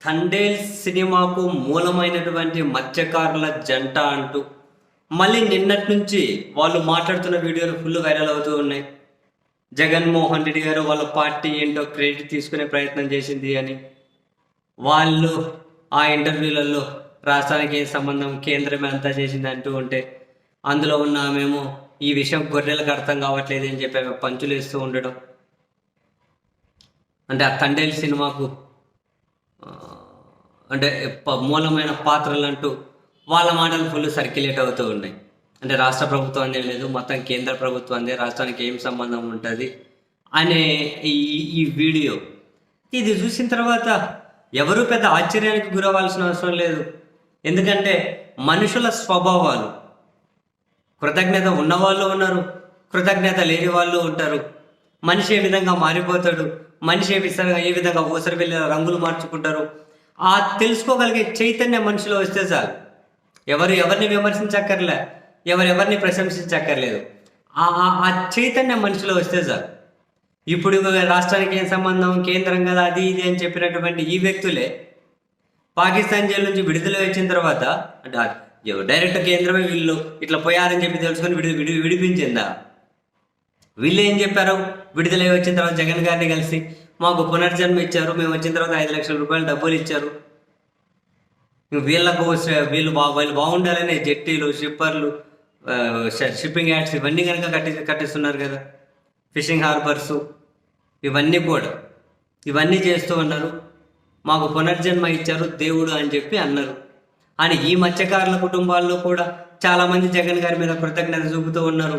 థండేల్ సినిమాకు మూలమైనటువంటి మత్స్యకారుల జంట అంటూ మళ్ళీ నిన్నటి నుంచి వాళ్ళు మాట్లాడుతున్న వీడియోలు ఫుల్ వైరల్ అవుతూ ఉన్నాయి. జగన్మోహన్ రెడ్డి గారు వాళ్ళ పార్టీ ఏంటో క్రెడిట్ తీసుకునే ప్రయత్నం చేసింది అని, వాళ్ళు ఆ ఇంటర్వ్యూలలో రాష్ట్రానికి ఏం సంబంధం, కేంద్రమే అంతా చేసింది అంటూ ఉంటే, అందులో ఉన్న మేము ఈ విషయం గొర్రెలకు అర్థం కావట్లేదు అని చెప్పి ఆమె పంచులు వేస్తూ ఉండడం. అంటే ఆ తండేల్ సినిమాకు అంటే మూలమైన పాత్రలు అంటూ వాళ్ళ మాటలు ఫుల్ సర్క్యులేట్ అవుతూ ఉన్నాయి. అంటే రాష్ట్ర ప్రభుత్వం అనే లేదు, మొత్తం కేంద్ర ప్రభుత్వం అందే, రాష్ట్రానికి ఏం సంబంధం ఉంటుంది అనే ఈ వీడియో ఇది చూసిన తర్వాత ఎవరు పెద్ద ఆశ్చర్యానికి గురవ్వాల్సిన అవసరం లేదు. ఎందుకంటే మనుషుల స్వభావాలు, కృతజ్ఞత ఉన్నవాళ్ళు ఉన్నారు, కృతజ్ఞత లేని వాళ్ళు ఉంటారు. మనిషి ఏ విధంగా మారిపోతాడు, మనిషి ఏ విధంగా ఊసరి వెళ్ళి రంగులు మార్చుకుంటారు, ఆ తెలుసుకోగలిగే చైతన్యం మనిషిలో వస్తే చాలు. ఎవరిని విమర్శించక్కర్లే, ఎవరిని ప్రశంసించక్కర్లేదు. ఆ చైతన్యం మనిషిలో వస్తే చాలు. ఇప్పుడు రాష్ట్రానికి ఏం సంబంధం, కేంద్రం కదా అది ఇది అని చెప్పినటువంటి ఈ వ్యక్తులే పాకిస్తాన్ జైలు నుంచి విడుదల వచ్చిన తర్వాత అంటే డైరెక్ట్ కేంద్రమే వీళ్ళు ఇట్లా పోయారని చెప్పి తెలుసుకొని విడిపించిందా? వీళ్ళు ఏం చెప్పారు? విడుదల వచ్చిన తర్వాత జగన్ గారిని కలిసి మాకు పునర్జన్మ ఇచ్చారు, మేము వచ్చిన తర్వాత 5 లక్షల రూపాయలు డబ్బులు ఇచ్చారు, వీళ్ళు బాగుండాలని జెట్టీలు, షిప్పర్లు, షిప్పింగ్ యాడ్స్ ఇవన్నీ కనుక కట్టిస్తున్నారు కదా, ఫిషింగ్ హార్బర్స్ ఇవన్నీ చేస్తూ ఉన్నారు. మాకు పునర్జన్మ ఇచ్చారు దేవుడు అని చెప్పి అన్నారు. అని ఈ మత్స్యకారుల కుటుంబాల్లో కూడా చాలామంది జగన్ గారి మీద కృతజ్ఞత చూపుతూ ఉన్నారు.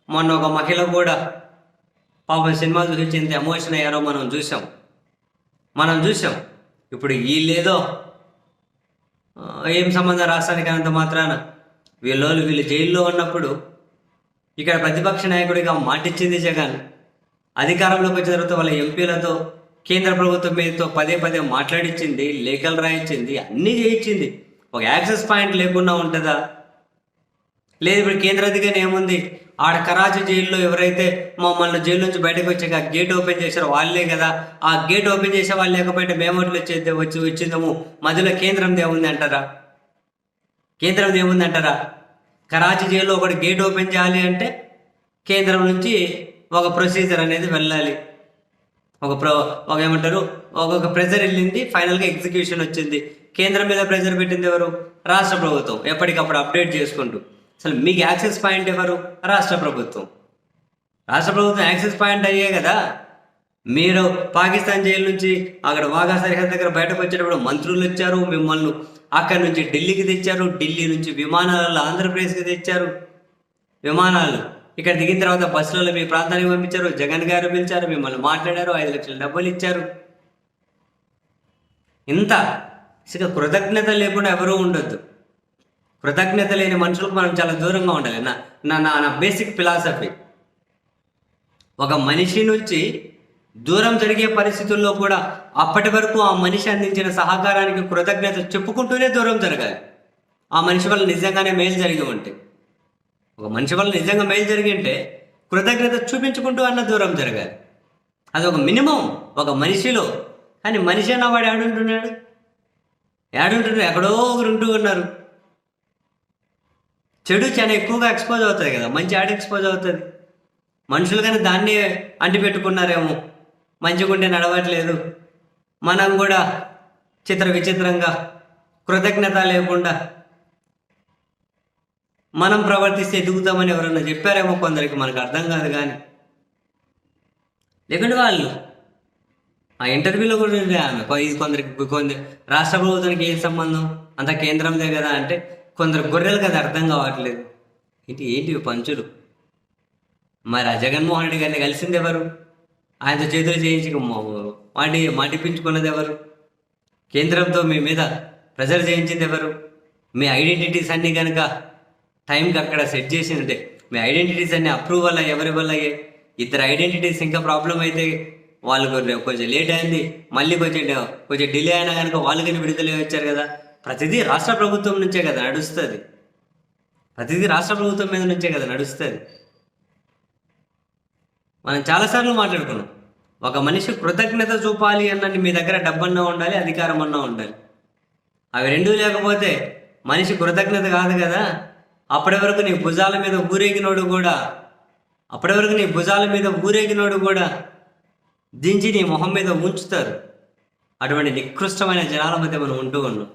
మొన్న ఒక మహిళ కూడా పాపం సినిమా చూసి ఎంత ఎమోషన్ అయ్యారో మనం చూసాం. ఇప్పుడు వీళ్ళేదో ఏం సంబంధం రాష్ట్రానికి అంత మాత్రాన వీళ్ళు జైల్లో ఉన్నప్పుడు ఇక్కడ ప్రతిపక్ష నాయకుడిగా మాటిచ్చింది జగన్. అధికారంలోకి వచ్చిన తర్వాత వాళ్ళ ఎంపీలతో, కేంద్ర ప్రభుత్వం మీదతో పదే మాట్లాడిచ్చింది, లేఖలు రాయించింది, అన్నీ చేయించింది. ఒక యాక్సెస్ పాయింట్ లేకుండా ఉంటుందా? లేదు. ఇప్పుడు కేంద్ర అధికారి ఏముంది, ఆడ కరాచీ జైల్లో ఎవరైతే మమ్మల్ని జైలు నుంచి బయటకు వచ్చాక గేట్ ఓపెన్ చేశారో వాళ్ళే కదా, ఆ గేట్ ఓపెన్ చేసే వాళ్ళు లేకపోతే మేమోట్లు వచ్చిందము, మధ్యలో కేంద్రంది ఏముంది అంటారా? కరాచీ జైల్లో ఒకటి గేట్ ఓపెన్ చేయాలి అంటే కేంద్రం నుంచి ఒక ప్రొసీజర్ అనేది వెళ్ళాలి, ఒక్కొక్క ప్రెజర్ వెళ్ళింది, ఫైనల్గా ఎగ్జిక్యూషన్ వచ్చింది. కేంద్రం మీద ప్రెజర్ పెట్టింది ఎవరు? రాష్ట్ర ప్రభుత్వం, ఎప్పటికప్పుడు అప్డేట్ చేసుకుంటూ. అసలు మీకు యాక్సెస్ పాయింట్ ఎవరు? రాష్ట్ర ప్రభుత్వం యాక్సెస్ పాయింట్ అయ్యే కదా. మీరు పాకిస్తాన్ జైలు నుంచి అక్కడ వాఘా సరిహద్దు దగ్గర బయటకు వచ్చేటప్పుడు మంత్రులు వచ్చారు, మిమ్మల్ని అక్కడి నుంచి ఢిల్లీకి తెచ్చారు, ఢిల్లీ నుంచి విమానాలలో ఆంధ్రప్రదేశ్కి తెచ్చారు, విమానాలు ఇక్కడ దిగిన తర్వాత బస్సులలో మీ ప్రాంతానికి పంపించారు, జగన్ గారు పిలిచారు, మిమ్మల్ని మాట్లాడారు, 5 లక్షల డబ్బులు ఇచ్చారు. ఇంత కృతజ్ఞత లేకుండా ఎవరూ ఉండొద్దు. కృతజ్ఞత లేని మనుషులకు మనం చాలా దూరంగా ఉండాలి. నా బేసిక్ ఫిలాసఫీ. ఒక మనిషి నుంచి దూరం జరిగే పరిస్థితుల్లో కూడా అప్పటి వరకు ఆ మనిషి అందించిన సహకారానికి కృతజ్ఞత చెప్పుకుంటూనే దూరం జరగాలి. ఆ మనిషి వల్ల నిజంగానే మేలు జరిగి ఉంటే, ఒక మనిషి వల్ల నిజంగా మేలు జరిగి ఉంటే కృతజ్ఞత చూపించుకుంటూ అన్న దూరం జరగాలి. అది ఒక మినిమం ఒక మనిషిలో. కానీ మనిషి అన్న వాడు ఏడుంటున్నాడు? ఎక్కడో ఒకరు ఉంటూ ఉన్నారు. చెడు చాలా ఎక్కువగా ఎక్స్పోజ్ అవుతుంది కదా, మంచి ఆడ ఎక్స్పోజ్ అవుతుంది. మనుషులు కానీ దాన్నే అంటిపెట్టుకున్నారేమో, మంచిగుంటే నడవట్లేదు, మనం కూడా విచిత్రంగా కృతజ్ఞత లేకుండా మనం ప్రవర్తిస్తే ఎదుగుతామని ఎవరన్నా చెప్పారేమో కొందరికి, మనకు అర్థం కాదు. కానీ లేకుంటే వాళ్ళు ఆ ఇంటర్వ్యూలో కూడా ఆమె కొందరికి రాష్ట్ర ప్రభుత్వానికి ఏం సంబంధం, అంత కేంద్రందే కదా అంటే కొందరు గొర్రెలకు అది అర్థం కావట్లేదు. ఏంటి పంచులు? మరి ఆ జగన్మోహన్ రెడ్డి గారిని కలిసింది ఎవరు? ఆయనతో చేతులు చేయించి మాటిపించుకున్నది ఎవరు? కేంద్రంతో మీ మీద ప్రెజర్ చేయించింది ఎవరు? మీ ఐడెంటిటీస్ అన్నీ కనుక టైంకి అక్కడ సెట్ చేసిందంటే మీ ఐడెంటిటీస్ అన్నీ అప్రూవల్ ఎవరి వల్ల అయ్యాయి? 2 ఐడెంటిటీస్ ఇంకా ప్రాబ్లం అయితే వాళ్ళు కొంచెం లేట్ అయింది, మళ్ళీ కొంచెం డిలే అయినా కనుక వాళ్ళు కానీ విడుదల వచ్చారు కదా. ప్రతిదీ రాష్ట్ర ప్రభుత్వం నుంచే కదా నడుస్తుంది. మనం చాలాసార్లు మాట్లాడుకున్నాం. ఒక మనిషి కృతజ్ఞత చూపాలి అన్నది మీ దగ్గర డబ్బన్నా ఉండాలి, అధికారం అన్నా ఉండాలి. అవి రెండూ లేకపోతే మనిషి కృతజ్ఞత కాదు కదా. అప్పటి వరకు నీ భుజాల మీద ఊరేగినోడు కూడా దించి నీ మొహం మీద ఉంచుతారు. అటువంటి నికృష్టమైన జనాల మధ్య మనం ఉంటూ ఉన్నాం.